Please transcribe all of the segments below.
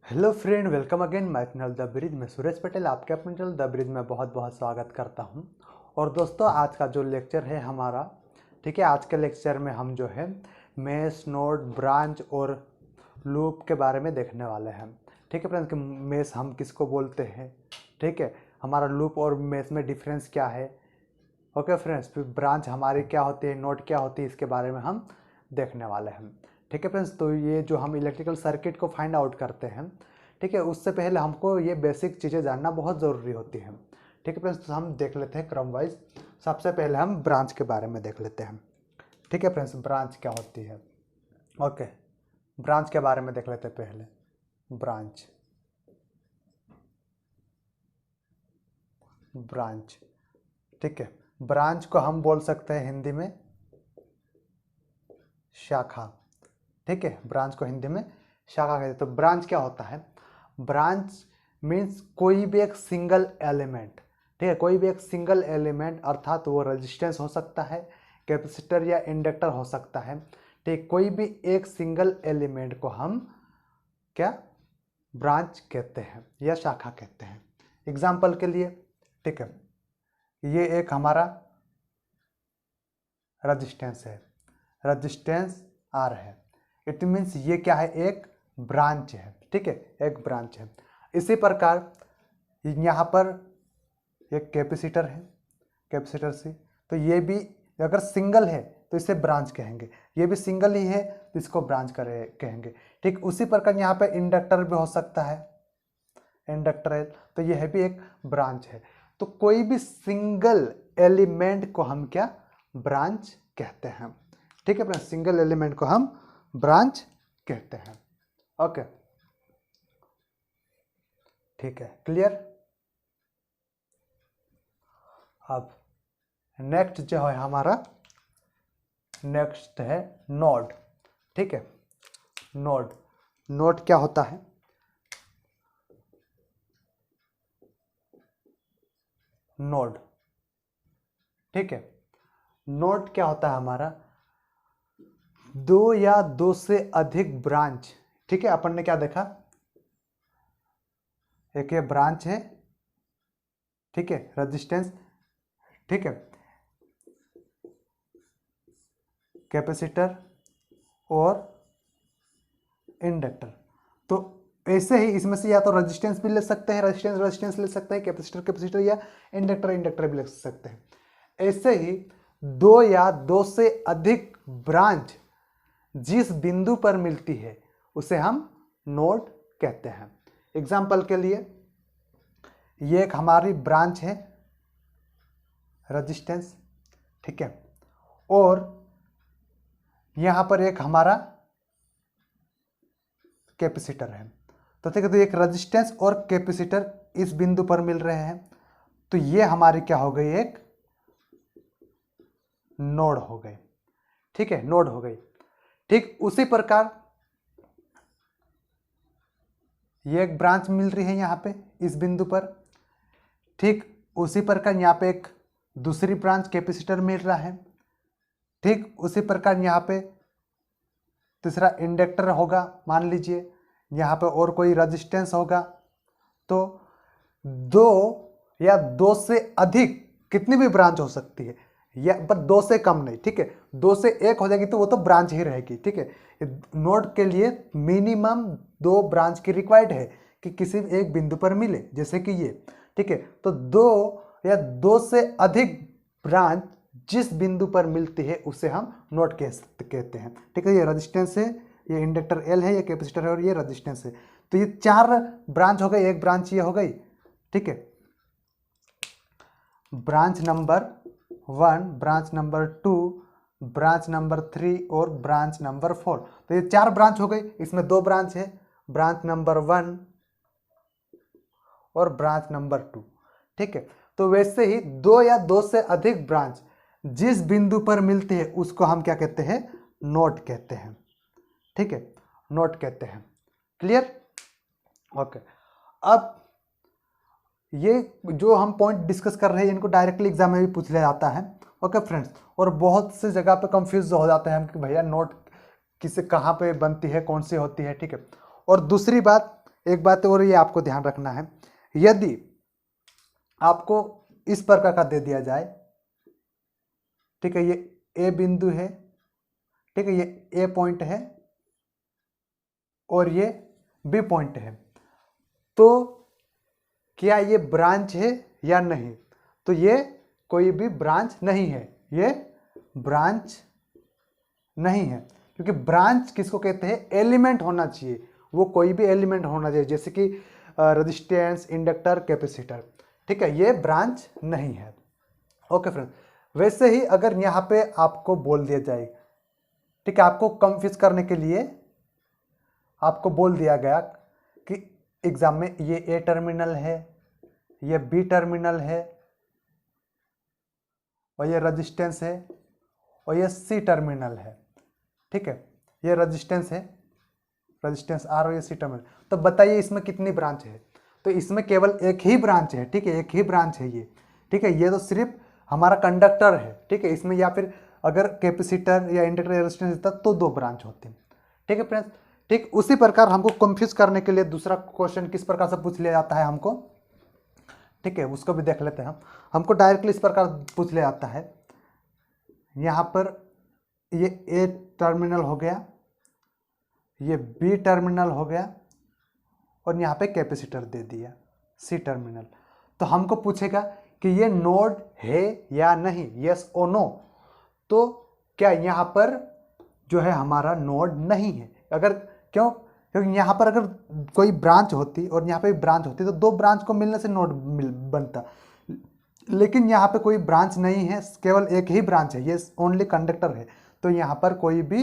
Hello friend, welcome again my channel the bridge में सुरेश पटेल आपके अपने चैनल द ब्रिज में बहुत बहुत स्वागत करता हूं। और दोस्तों, आज का जो लेक्चर है हमारा, ठीक है, आज के लेक्चर में हम जो है मेश, नोड, ब्रांच और लूप के बारे में देखने वाले हैं। ठीक है फ्रेंड्स, कि मेश हम किसको बोलते हैं, ठीक है, हमारा लूप और मेश में डिफरेंस क्या है। ओके फ्रेंड्स, फिर ब्रांच हमारी क्या होती है, नोड क्या होती है, इसके बारे में हम देखने वाले हैं। ठीक है फ्रेंड्स, तो ये जो हम इलेक्ट्रिकल सर्किट को फाइंड आउट करते हैं, ठीक है, उससे पहले हमको ये बेसिक चीज़ें जानना बहुत ज़रूरी होती हैं। ठीक है फ्रेंड्स, तो हम देख लेते हैं क्रम वाइज। सबसे पहले हम ब्रांच के बारे में देख लेते हैं। ठीक है फ्रेंड्स, ब्रांच क्या होती है। ओके, ब्रांच के बारे में देख लेते हैं पहले। ब्रांच, ब्रांच, ठीक है, ब्रांच को हम बोल सकते हैं हिंदी में शाखा। ठीक है, ब्रांच को हिंदी में शाखा कहते हैं। तो ब्रांच क्या होता है, ब्रांच मीन्स कोई भी एक सिंगल एलिमेंट, ठीक है, कोई भी एक सिंगल एलिमेंट, अर्थात वो रेजिस्टेंस हो सकता है, कैपेसिटर या इंडक्टर हो सकता है। ठीक, कोई भी एक सिंगल एलिमेंट को हम क्या ब्रांच कहते हैं या शाखा कहते हैं। एग्जाम्पल के लिए, ठीक है, ये एक हमारा रेजिस्टेंस है, रेजिस्टेंस आर है। इट मीन्स ये क्या है, एक ब्रांच है। ठीक है, एक ब्रांच है। इसी प्रकार यहाँ पर एक कैपेसिटर है, कैपेसिटर सी, तो ये भी अगर सिंगल है तो इसे ब्रांच कहेंगे, ये भी सिंगल ही है तो इसको ब्रांच कहेंगे। ठीक, उसी प्रकार यहाँ पे इंडक्टर भी हो सकता है, इंडक्टर है, तो यह भी एक ब्रांच है। तो कोई भी सिंगल एलिमेंट को हम क्या ब्रांच कहते हैं। ठीक है फ्रेंड्स, सिंगल एलिमेंट को हम ब्रांच कहते हैं। ओके, ठीक है, क्लियर। अब नेक्स्ट जो है हमारा, नेक्स्ट है नोड। ठीक है, नोड, नोड क्या होता है, नोड, ठीक है, नोड क्या होता है हमारा, दो या दो से अधिक ब्रांच। ठीक है, अपन ने क्या देखा, एक ये ब्रांच है, ठीक है, रेजिस्टेंस, ठीक है, कैपेसिटर और इंडक्टर। तो ऐसे ही इसमें से या तो रेजिस्टेंस भी ले सकते हैं, रेजिस्टेंस रेजिस्टेंस ले सकते हैं, कैपेसिटर कैपेसिटर, या इंडक्टर इंडक्टर भी ले सकते हैं। ऐसे ही दो या दो से अधिक ब्रांच जिस बिंदु पर मिलती है उसे हम नोड कहते हैं। एग्जाम्पल के लिए, ये एक हमारी ब्रांच है रेजिस्टेंस, ठीक है, और यहां पर एक हमारा कैपेसिटर है। तो ठीक है, तो एक रेजिस्टेंस और कैपेसिटर इस बिंदु पर मिल रहे हैं, तो ये हमारी क्या हो गई, एक नोड हो गई। ठीक है, नोड हो गई। ठीक, उसी प्रकार ये एक ब्रांच मिल रही है यहां पे इस बिंदु पर। ठीक, उसी प्रकार यहां पे एक दूसरी ब्रांच कैपेसिटर मिल रहा है। ठीक, उसी प्रकार यहां पे तीसरा इंडक्टर होगा, मान लीजिए यहाँ पे और कोई रेजिस्टेंस होगा। तो दो या दो से अधिक कितनी भी ब्रांच हो सकती है, या पर दो से कम नहीं। ठीक है, दो से एक हो जाएगी तो वो तो ब्रांच ही रहेगी। ठीक है, नोड के लिए मिनिमम दो ब्रांच की रिक्वायर्ड है कि किसी एक बिंदु पर मिले, जैसे कि ये। ठीक है, तो दो या दो से अधिक ब्रांच जिस बिंदु पर मिलती है उसे हम नोड कहते हैं। ठीक है, ये रेजिस्टेंस है, ये इंडक्टर एल है, ये कैपेसिटर है और ये रेजिस्टेंस है। तो ये चार ब्रांच हो गई, एक ब्रांच ये हो गई। ठीक है, branch number 1, branch number 2, branch number 3 और ब्रांच नंबर 4। तो ये चार ब्रांच हो गई, इसमें दो ब्रांच है, ब्रांच नंबर 1 और ब्रांच नंबर 2। ठीक है, तो वैसे ही दो या दो से अधिक ब्रांच जिस बिंदु पर मिलती है उसको हम क्या कहते हैं, नोड कहते हैं। ठीक है, नोड कहते हैं। क्लियर। ओके, अब ये जो हम पॉइंट डिस्कस कर रहे हैं इनको डायरेक्टली एग्जाम में भी पूछ लिया जाता है। ओके फ्रेंड्स, और बहुत से जगह पे कंफ्यूज हो जाते हैं हम कि भैया नोड किसे कहाँ पे बनती है, कौन सी होती है। ठीक है, और दूसरी बात, एक बात और ये आपको ध्यान रखना है, यदि आपको इस प्रकार का दे दिया जाए, ठीक है, ये ए बिंदु है, ठीक है, ये ए पॉइंट है और ये बी पॉइंट है, तो क्या ये ब्रांच है या नहीं? तो ये कोई भी ब्रांच नहीं है, ये ब्रांच नहीं है, क्योंकि ब्रांच किसको कहते हैं? एलिमेंट होना चाहिए, वो कोई भी एलिमेंट होना चाहिए, जैसे कि रेजिस्टेंस, इंडक्टर, कैपेसिटर, ठीक है, ये ब्रांच नहीं है। ओके फ्रेंड, वैसे ही अगर यहाँ पे आपको बोल दिया जाए, ठीक है, आपको कंफ्यूज करने के लिए आपको बोल दिया गया कि एग्जाम में ये ए टर्मिनल है, ये बी टर्मिनल है और ये रेजिस्टेंस है और ये सी टर्मिनल है, ठीक है, ये रेजिस्टेंस है, रेजिस्टेंस आर और ये सी टर्मिनल, तो बताइए इसमें कितनी ब्रांच है? तो इसमें केवल एक ही ब्रांच है, ठीक है, एक ही ब्रांच है ये, ठीक है, ये तो सिर्फ हमारा कंडक्टर है, ठीक है, इसमें या फिर अगर कैपेसिटर या इंडक्टर या रेजिस्टेंस होता तो दो ब्रांच होते हैं, ठीक है फ्रेंड्स। ठीक उसी प्रकार हमको कंफ्यूज करने के लिए दूसरा क्वेश्चन किस प्रकार से पूछ लिया जाता है हमको, ठीक है, उसको भी देख लेते हैं हमको डायरेक्टली इस प्रकार पूछ लिया जाता है, यहाँ पर ये ए टर्मिनल हो गया, ये बी टर्मिनल हो गया और यहाँ पे कैपेसिटर दे दिया सी टर्मिनल, तो हमको पूछेगा कि ये नोड है या नहीं, यस और नो, तो क्या यहाँ पर जो है हमारा नोड नहीं है? अगर क्यों? क्योंकि यहाँ पर अगर कोई ब्रांच होती और यहाँ पे ब्रांच होती तो दो ब्रांच को मिलने से नोड बनता, लेकिन यहाँ पे कोई ब्रांच नहीं है, केवल एक ही ब्रांच है, ये ओनली कंडक्टर है, तो यहाँ पर कोई भी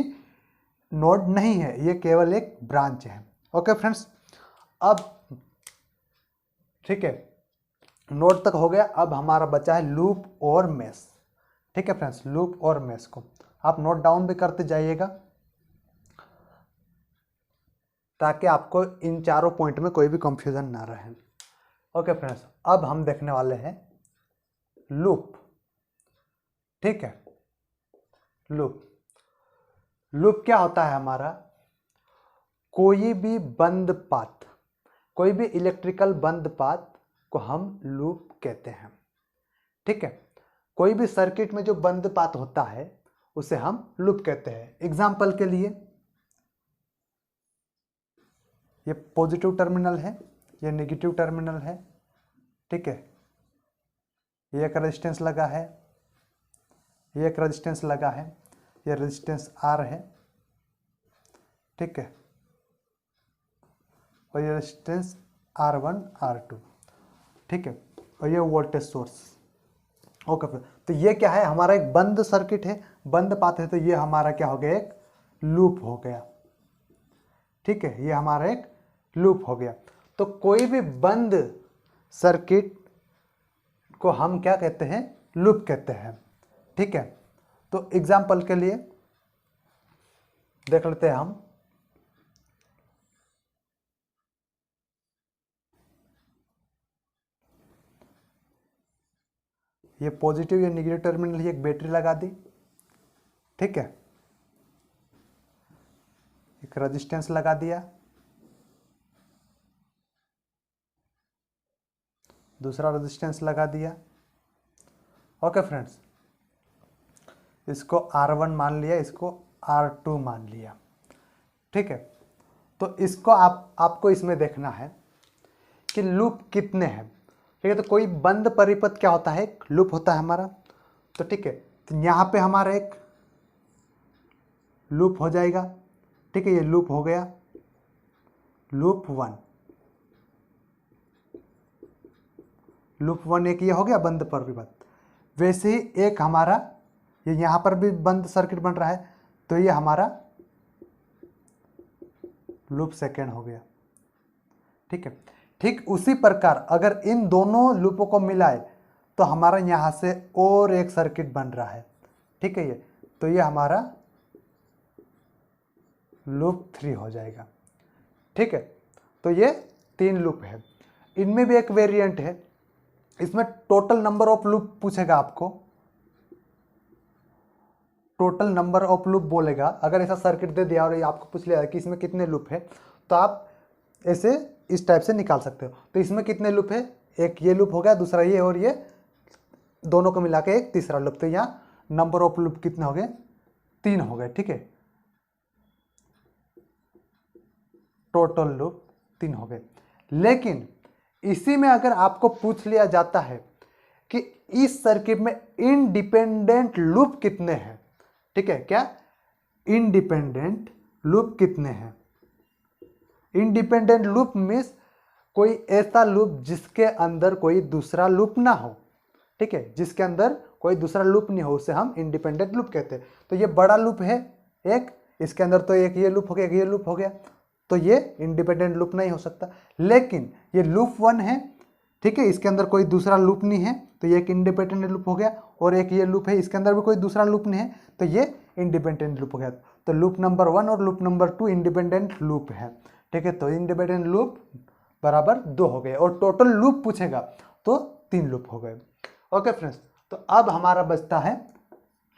नोड नहीं है, ये केवल एक ब्रांच है। ओके फ्रेंड्स, अब ठीक है, नोड तक हो गया, अब हमारा बचा है लूप और मेश, ठीक है फ्रेंड्स, लूप और मेश को आप नोट डाउन भी करते जाइएगा ताकि आपको इन चारों पॉइंट में कोई भी कंफ्यूजन ना रहे। ओके फ्रेंड्स, अब हम देखने वाले हैं लूप, ठीक है, लूप। लूप क्या होता है हमारा? कोई भी बंद पाथ, कोई भी इलेक्ट्रिकल बंद पाथ को हम लूप कहते हैं, ठीक है, कोई भी सर्किट में जो बंद पाथ होता है उसे हम लूप कहते हैं। एग्जाम्पल के लिए ये पॉजिटिव टर्मिनल है, ये नेगेटिव टर्मिनल है, ठीक है, ये एक रेजिस्टेंस लगा है, ये एक रेजिस्टेंस लगा है, ये रेजिस्टेंस आर है, ठीक है, और ये रेजिस्टेंस R1 R2, ठीक है, और ये वोल्टेज सोर्स। ओके फिर, तो ये क्या है? हमारा एक बंद सर्किट है, बंद पाथ है, तो ये हमारा क्या हो गया? एक लूप हो गया, ठीक है, ये हमारा एक लूप हो गया। तो कोई भी बंद सर्किट को हम क्या कहते हैं? लूप कहते हैं, ठीक है। तो एग्जाम्पल के लिए देख लेते हैं हम, ये पॉजिटिव या नेगेटिव टर्मिनल ही एक बैटरी लगा दी, ठीक है, एक रेजिस्टेंस लगा दिया, दूसरा रेजिस्टेंस लगा दिया। ओके फ्रेंड्स, इसको R1 मान लिया, इसको R2 मान लिया, ठीक है। तो इसको आपको इसमें देखना है कि लूप कितने हैं, ठीक है। तो कोई बंद परिपथ क्या होता है? एक लूप होता है हमारा, तो ठीक है, तो यहाँ पे हमारा एक लूप हो जाएगा, ठीक है, ये लूप हो गया, लूप 1, लूप 1 एक ये हो गया बंद परिपथ। वैसे ही एक हमारा ये यहाँ पर भी बंद सर्किट बन रहा है, तो ये हमारा लूप सेकेंड हो गया, ठीक है। ठीक उसी प्रकार अगर इन दोनों लूपों को मिलाए तो हमारा यहाँ से और एक सर्किट बन रहा है, ठीक है, ये तो ये हमारा लूप 3 हो जाएगा, ठीक है। तो ये 3 लूप है, इनमें भी एक वेरिएंट है, इसमें टोटल नंबर ऑफ लूप पूछेगा आपको, टोटल नंबर ऑफ लूप बोलेगा। अगर ऐसा सर्किट दे दिया और ये आपको पूछ लिया कि इसमें कितने लूप है, तो आप ऐसे इस टाइप से निकाल सकते हो। तो इसमें कितने लूप है, एक ये लूप हो गया, दूसरा ये, और ये दोनों को मिला के एक तीसरा लूप। तो यहाँ नंबर ऑफ लूप कितने हो गए, 3 हो गए। ठीक है, टोटल लूप 3 हो गए। लेकिन इसी में अगर आपको पूछ लिया जाता है कि इस सर्किट में इंडिपेंडेंट लूप कितने हैं, ठीक है, क्या इंडिपेंडेंट लूप कितने हैं। इंडिपेंडेंट लूप मीन्स कोई ऐसा लूप जिसके अंदर कोई दूसरा लूप ना हो। ठीक है, जिसके अंदर कोई दूसरा लूप नहीं हो, उसे हम इंडिपेंडेंट लूप कहते हैं। तो ये बड़ा लूप है एक, इसके अंदर तो एक ये लूप हो गया, एक ये लूप हो गया, तो ये इंडिपेंडेंट लूप नहीं हो सकता। लेकिन ये लूप 1 है, ठीक है, इसके अंदर कोई दूसरा लूप नहीं है, तो ये एक इंडिपेंडेंट लूप हो गया। और एक ये लूप है, इसके अंदर भी कोई दूसरा लूप नहीं है, तो ये इंडिपेंडेंट लूप हो गया। तो लूप नंबर 1 और लूप नंबर 2 इंडिपेंडेंट लूप है। ठीक है, तो इंडिपेंडेंट लूप बराबर 2 हो गए, और टोटल लूप पूछेगा तो 3 लूप हो गए। ओके फ्रेंड्स, तो अब हमारा बचता है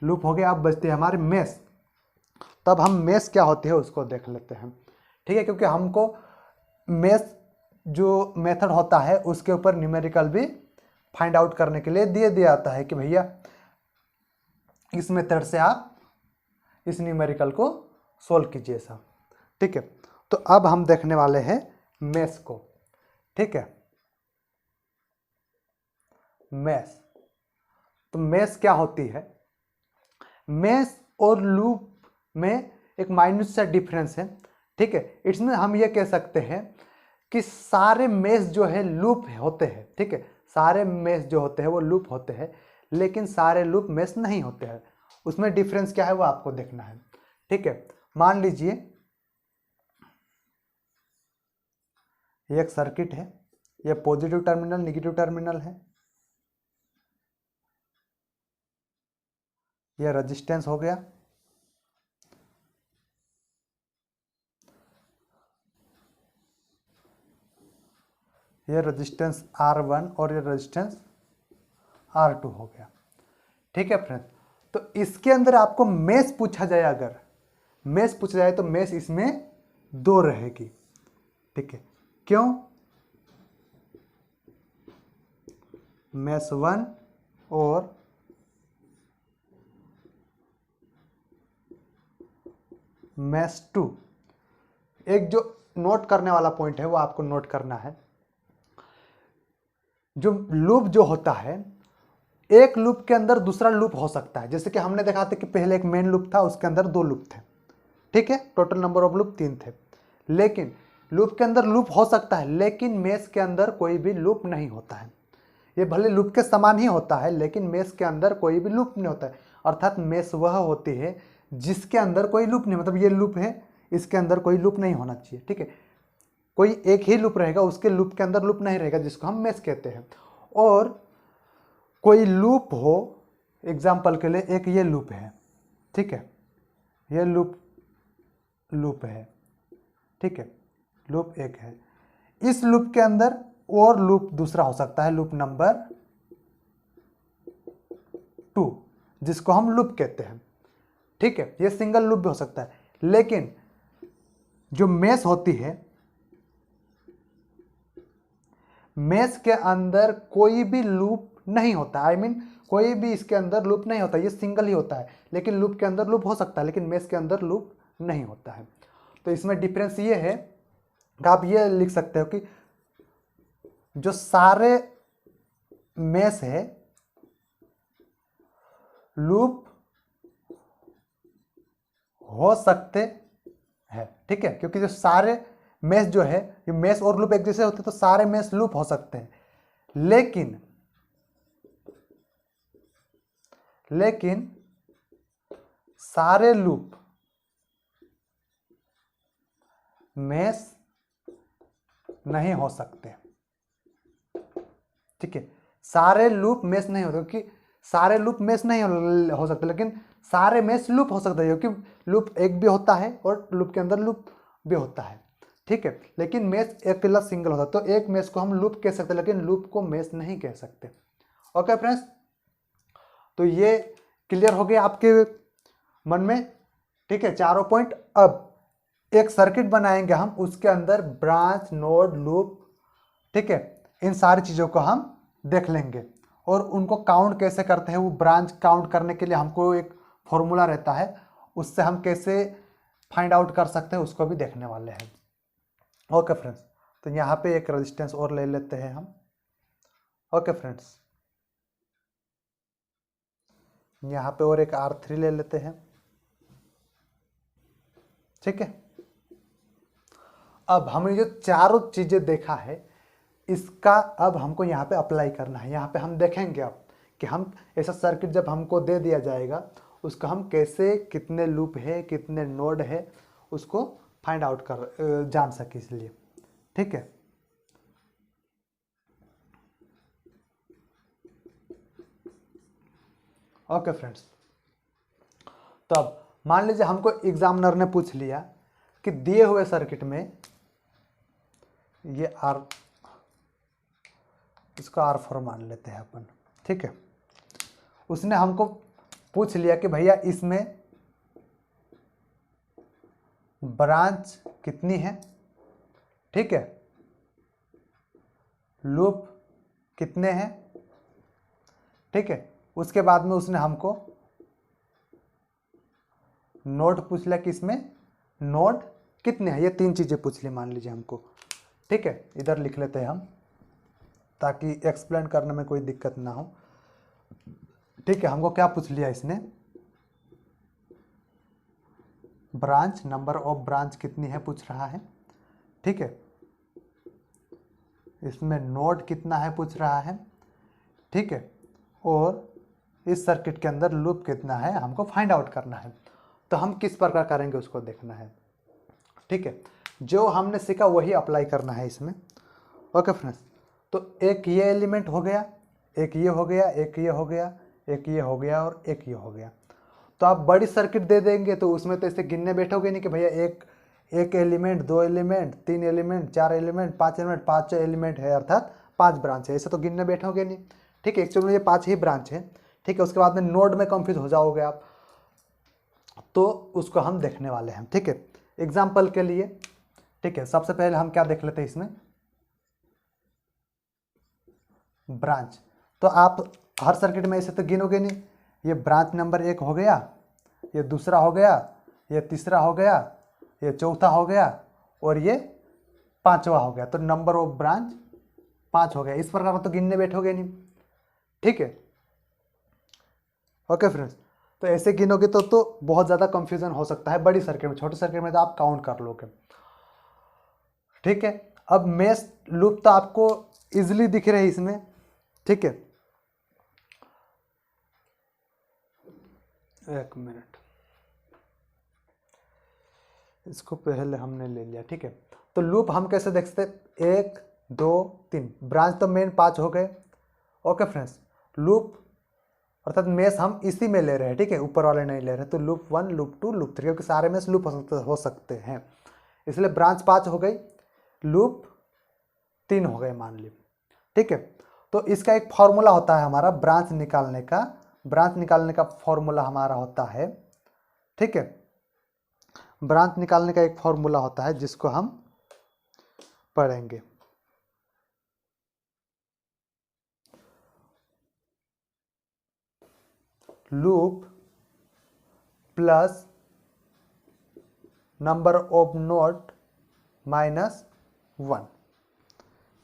लूप हो गया, अब बचते हैं हमारे मेश। तब हम मेश क्या होती है उसको देख लेते हैं। ठीक है, क्योंकि हमको मेश जो मेथड होता है उसके ऊपर न्यूमेरिकल भी फाइंड आउट करने के लिए दिया आता है कि भैया इस मेथड से आप इस न्यूमेरिकल को सोल्व कीजिए साहब। ठीक है, तो अब हम देखने वाले हैं मेश को। ठीक है, मेश, तो मेश क्या होती है। मेश और लूप में एक माइन्यूट सा डिफरेंस है। ठीक है, इसमें हम ये कह सकते हैं कि सारे मेश जो है लूप होते हैं। ठीक है, सारे मेश जो होते हैं वो लूप होते हैं, लेकिन सारे लूप मेश नहीं होते हैं। उसमें डिफरेंस क्या है वो आपको देखना है। ठीक है, मान लीजिए ये एक सर्किट है, ये पॉजिटिव टर्मिनल नेगेटिव टर्मिनल है, ये रेजिस्टेंस हो गया, ये रेजिस्टेंस R1 और ये रेजिस्टेंस R2 हो गया। ठीक है फ्रेंड्स, तो इसके अंदर आपको मेश पूछा जाए, अगर मेश पूछा जाए तो मेश इसमें 2 रहेगी। ठीक है, क्यों, मेश 1 और मेश 2। एक जो नोट करने वाला पॉइंट है वो आपको नोट करना है, जो लूप जो होता है एक लूप के अंदर दूसरा लूप हो सकता है। जैसे कि हमने देखा था कि पहले एक मेन लूप था, उसके अंदर 2 लूप थे। ठीक है, टोटल नंबर ऑफ लूप 3 थे। लेकिन लूप के अंदर लूप हो सकता है, लेकिन मेश के अंदर कोई भी लूप नहीं होता है। ये भले लूप के समान ही होता है, लेकिन मेश के अंदर कोई भी लूप नहीं होता है। अर्थात मेश वह होती है जिसके अंदर कोई लूप नहीं, मतलब ये लूप है, इसके अंदर कोई लूप नहीं होना चाहिए। ठीक है, कोई एक ही लूप रहेगा, उसके लूप के अंदर लूप नहीं रहेगा, जिसको हम मेश कहते हैं। और कोई लूप हो, एग्जाम्पल के लिए एक ये लूप है, ठीक है, ये लूप है, ठीक है, लूप 1 है। इस लूप के अंदर और लूप दूसरा हो सकता है, लूप नंबर 2, जिसको हम लूप कहते हैं। ठीक है, ये सिंगल लूप भी हो सकता है। लेकिन जो मेश होती है, मेश के अंदर कोई भी लूप नहीं होता, आई मीन कोई भी इसके अंदर लूप नहीं होता, ये सिंगल ही होता है। लेकिन लूप के अंदर लूप हो सकता है, लेकिन मेश के अंदर लूप नहीं होता है। तो इसमें डिफरेंस ये है कि आप ये लिख सकते हो कि जो सारे मेश है लूप हो सकते हैं। ठीक है, क्योंकि जो सारे मेश जो है, ये मेश और लूप एक जैसे होते तो सारे मेश लूप हो सकते हैं। लेकिन सारे लूप मेश नहीं हो सकते। ठीक है, सारे लूप मेश नहीं होते, क्योंकि सारे लूप मेश नहीं हो सकते, लेकिन सारे मेश लूप हो सकते हैं, क्योंकि लूप एक भी होता है और लूप के अंदर लूप भी होता है। ठीक है, लेकिन मेश अकेला सिंगल होता है, तो एक मेश को हम लूप कह सकते हैं, लेकिन लूप को मेश नहीं कह सकते। ओके फ्रेंड्स, तो ये क्लियर हो गया आपके मन में। ठीक है, चारों पॉइंट। अब एक सर्किट बनाएंगे हम, उसके अंदर ब्रांच, नोड, लूप, ठीक है, इन सारी चीज़ों को हम देख लेंगे। और उनको काउंट कैसे करते हैं, वो ब्रांच काउंट करने के लिए हमको एक फॉर्मूला रहता है, उससे हम कैसे फाइंड आउट कर सकते हैं उसको भी देखने वाले हैं। ओके फ्रेंड्स, तो यहाँ पे एक रेजिस्टेंस और ले लेते हैं हम। ओके फ्रेंड्स, यहाँ पे और एक R3 ले लेते हैं, ठीक है। अब हमने जो चारों चीजें देखा है, इसका अब हमको यहाँ पे अप्लाई करना है। यहाँ पे हम देखेंगे अब कि हम ऐसा सर्किट जब हमको दे दिया जाएगा, उसका हम कैसे, कितने लूप है, कितने नोड है, उसको फाइंड आउट कर जान सके, इसलिए ठीक है। ओके फ्रेंड्स, तो अब मान लीजिए हमको एग्जामिनर ने पूछ लिया कि दिए हुए सर्किट में ये आर, इसको R4 मान लेते हैं अपन, ठीक है। उसने हमको पूछ लिया कि भैया इसमें ब्रांच कितनी है, ठीक है, लूप कितने हैं, ठीक है। उसके बाद में उसने हमको नोड पूछ लिया कि इसमें नोड कितने हैं, ये तीन चीजें पूछ ली मान लीजिए हमको, ठीक है। इधर लिख लेते हैं हम ताकि एक्सप्लेन करने में कोई दिक्कत ना हो, ठीक है। हमको क्या पूछ लिया इसने, ब्रांच, नंबर ऑफ ब्रांच कितनी है पूछ रहा है, ठीक है। इसमें नोड कितना है पूछ रहा है, ठीक है। और इस सर्किट के अंदर लूप कितना है हमको फाइंड आउट करना है। तो हम किस प्रकार करेंगे उसको देखना है, ठीक है। जो हमने सीखा वही अप्लाई करना है इसमें। ओके फ्रेंड्स, तो एक ये एलिमेंट हो गया, एक ये हो गया, एक ये हो गया, एक ये हो गया और एक ये हो गया। तो आप बड़ी सर्किट दे देंगे तो उसमें तो ऐसे गिनने बैठोगे नहीं कि भैया एक एलिमेंट, दो एलिमेंट, तीन एलिमेंट, चार एलिमेंट, पांच एलिमेंट, पांच एलिमेंट है अर्थात पांच ब्रांच है, ऐसे तो गिनने बैठोगे नहीं, ठीक है। एक्चुअली में ये पांच ही ब्रांच है, ठीक है। उसके बाद में नोड में कंफ्यूज हो जाओगे आप, तो उसको हम देखने वाले हैं, ठीक है। एग्जाम्पल के लिए, ठीक है, सबसे पहले हम क्या देख लेते हैं इसमें, ब्रांच। तो आप हर सर्किट में ऐसे तो गिनोगे नहीं, ये ब्रांच नंबर 1 हो गया, ये दूसरा हो गया, ये तीसरा हो गया, ये चौथा हो गया और ये पांचवा हो गया। तो नंबर ऑफ ब्रांच 5 हो गया। इस प्रकार तो गिनने बैठोगे नहीं, ठीक है। ओके फ्रेंड्स, तो ऐसे गिनोगे तो बहुत ज़्यादा कंफ्यूजन हो सकता है बड़ी सर्किट में। छोटी सर्किट में तो आप काउंट कर लोगे, ठीक है। अब मेश लूप तो आपको इजिली दिख रहे हैं इसमें, ठीक है। एक मिनट, इसको पहले हमने ले लिया, ठीक है। तो लूप हम कैसे देख सकते हैं, 1 2 3 ब्रांच तो मेन 5 हो गए। ओके फ्रेंड्स, लूप अर्थात मेश हम इसी में ले रहे हैं, ठीक है, ऊपर वाले नहीं ले रहे। तो लूप 1, लूप 2, लूप 3, क्योंकि सारे मेश लूप हो सकते हैं, इसलिए ब्रांच 5 हो गई, लूप 3 हो गए मान ली, ठीक है। तो इसका एक फॉर्मूला होता है हमारा ब्रांच निकालने का, ब्रांच निकालने का फॉर्मूला हमारा होता है, ठीक है। ब्रांच निकालने का एक फॉर्मूला होता है जिसको हम पढ़ेंगे। Loop plus number of node minus 1,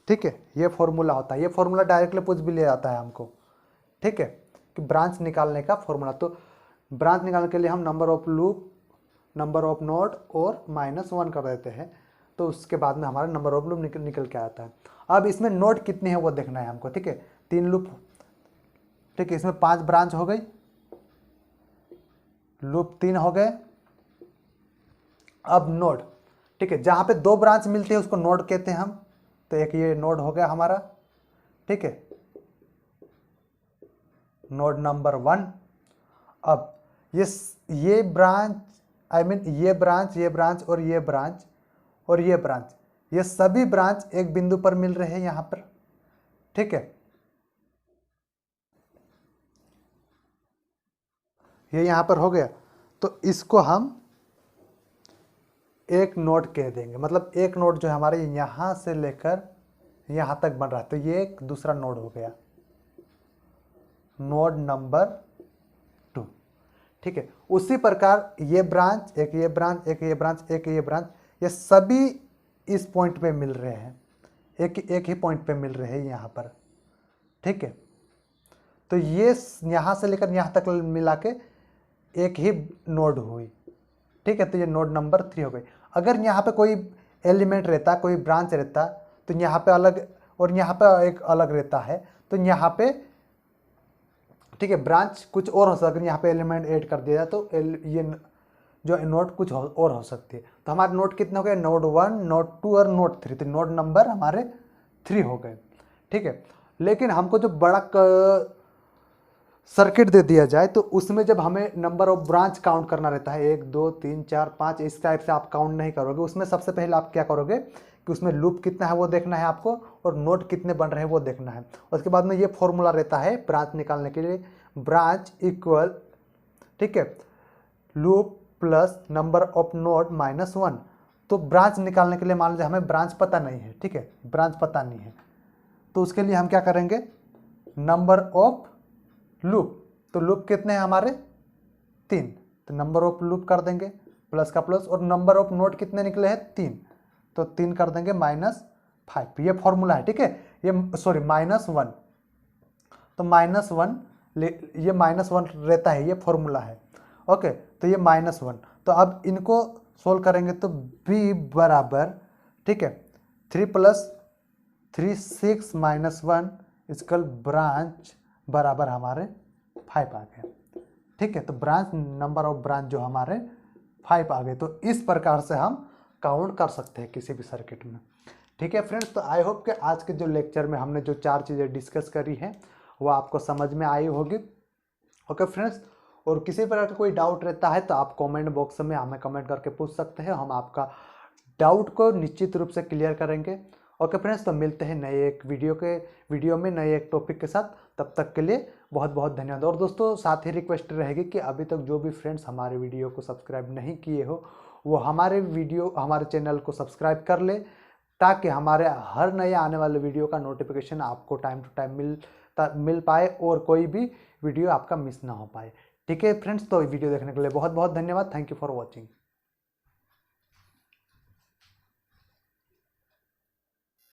ठीक है। ये फॉर्मूला होता है, ये फॉर्मूला डायरेक्टली पूछ भी ले जाता है हमको, ठीक है, कि ब्रांच निकालने का फॉर्मूला। तो ब्रांच निकालने के लिए हम number of loop, number of node और -1 कर देते हैं, तो उसके बाद में हमारा नंबर ऑफ लूप निकल के आता है। अब इसमें नोड कितने हैं वो देखना है हमको, ठीक है। 3 लूप, ठीक है, इसमें 5 ब्रांच हो गई, लूप 3 हो गए। अब नोड, ठीक है, जहां पे 2 ब्रांच मिलती है उसको नोड कहते हैं हम। तो एक ये नोड हो गया हमारा, ठीक है, नोड नंबर 1। अब ये ब्रांच, आई मीन ये ब्रांच, ये ब्रांच और ये ब्रांच और ये ब्रांच, ये सभी ब्रांच एक बिंदु पर मिल रहे हैं यहां पर, ठीक है। ये यहां पर हो गया, तो इसको हम एक नोड कह देंगे, मतलब एक नोड जो है हमारे यहाँ से लेकर यहाँ तक बन रहा है, तो ये एक दूसरा नोड हो गया, नोड नंबर 2। ठीक है, उसी प्रकार ये ब्रांच, एक ये ब्रांच, एक ये ब्रांच, एक ये ब्रांच, ये सभी इस पॉइंट पे मिल रहे हैं, एक ही पॉइंट पे मिल रहे हैं यहाँ पर। ठीक है, तो ये यहाँ से लेकर यहाँ तक मिला के एक ही नोड हुई। ठीक है, तो ये नोड नंबर 3 हो गई। अगर यहाँ पे कोई एलिमेंट रहता, कोई ब्रांच रहता, तो यहाँ पे अलग और यहाँ पे एक अलग रहता है, तो यहाँ पे ठीक है ब्रांच कुछ और हो सकता है। अगर यहाँ पे एलिमेंट ऐड कर दिया तो ये जो नोड कुछ और हो सकती है। तो हमारे नोड कितने हो गए, नोड 1, नोड 2 और नोड 3, तो नोड नंबर हमारे 3 हो गए। ठीक है, लेकिन हमको जो बड़ा सर्किट दे दिया जाए तो उसमें जब हमें नंबर ऑफ ब्रांच काउंट करना रहता है, 1 2 3 4 5, इस टाइप से आप काउंट नहीं करोगे। उसमें सबसे पहले आप क्या करोगे कि उसमें लूप कितना है वो देखना है आपको, और नोड कितने बन रहे हैं वो देखना है। उसके बाद में ये फॉर्मूला रहता है ब्रांच निकालने के लिए, ब्रांच इक्वल, ठीक है, loop plus number of node -1। तो ब्रांच निकालने के लिए मान लीजिए हमें ब्रांच पता नहीं है, ठीक है, ब्रांच पता नहीं है, तो उसके लिए हम क्या करेंगे, नंबर ऑफ लूप, तो लूप कितने हैं हमारे 3, तो नंबर ऑफ लूप कर देंगे प्लस का प्लस, और नंबर ऑफ नोड कितने निकले हैं 3, तो 3 कर देंगे -5। ये फॉर्मूला है। ठीक है, ये सॉरी -1, तो -1 ये -1 रहता है, ये फॉर्मूला है। ओके, तो ये -1, तो अब इनको सोल्व करेंगे तो b बराबर, ठीक है, 3 + 3 6 -1 इसकल ब्रांच बराबर हमारे 5 आ गए। ठीक है, तो ब्रांच नंबर ऑफ ब्रांच जो हमारे 5 आ गए। तो इस प्रकार से हम काउंट कर सकते हैं किसी भी सर्किट में। ठीक है फ्रेंड्स, तो आई होप कि आज के जो लेक्चर में हमने जो 4 चीज़ें डिस्कस करी हैं वो आपको समझ में आई होगी। ओके फ्रेंड्स, और किसी प्रकार का कोई डाउट रहता है तो आप कमेंट बॉक्स में हमें कमेंट करके पूछ सकते हैं, हम आपका डाउट को निश्चित रूप से क्लियर करेंगे। ओके फ्रेंड्स, तो मिलते हैं नए एक वीडियो में नए एक टॉपिक के साथ। तब तक के लिए बहुत बहुत धन्यवाद। और दोस्तों साथ ही रिक्वेस्ट रहेगी कि अभी तक जो भी फ्रेंड्स हमारे वीडियो को सब्सक्राइब नहीं किए हो वो हमारे चैनल को सब्सक्राइब कर ले, ताकि हमारे हर नए आने वाले वीडियो का नोटिफिकेशन आपको टाइम टू टाइम मिल पाए और कोई भी वीडियो आपका मिस ना हो पाए। ठीक है फ्रेंड्स, तो वीडियो देखने के लिए बहुत बहुत धन्यवाद। Thank you for watching.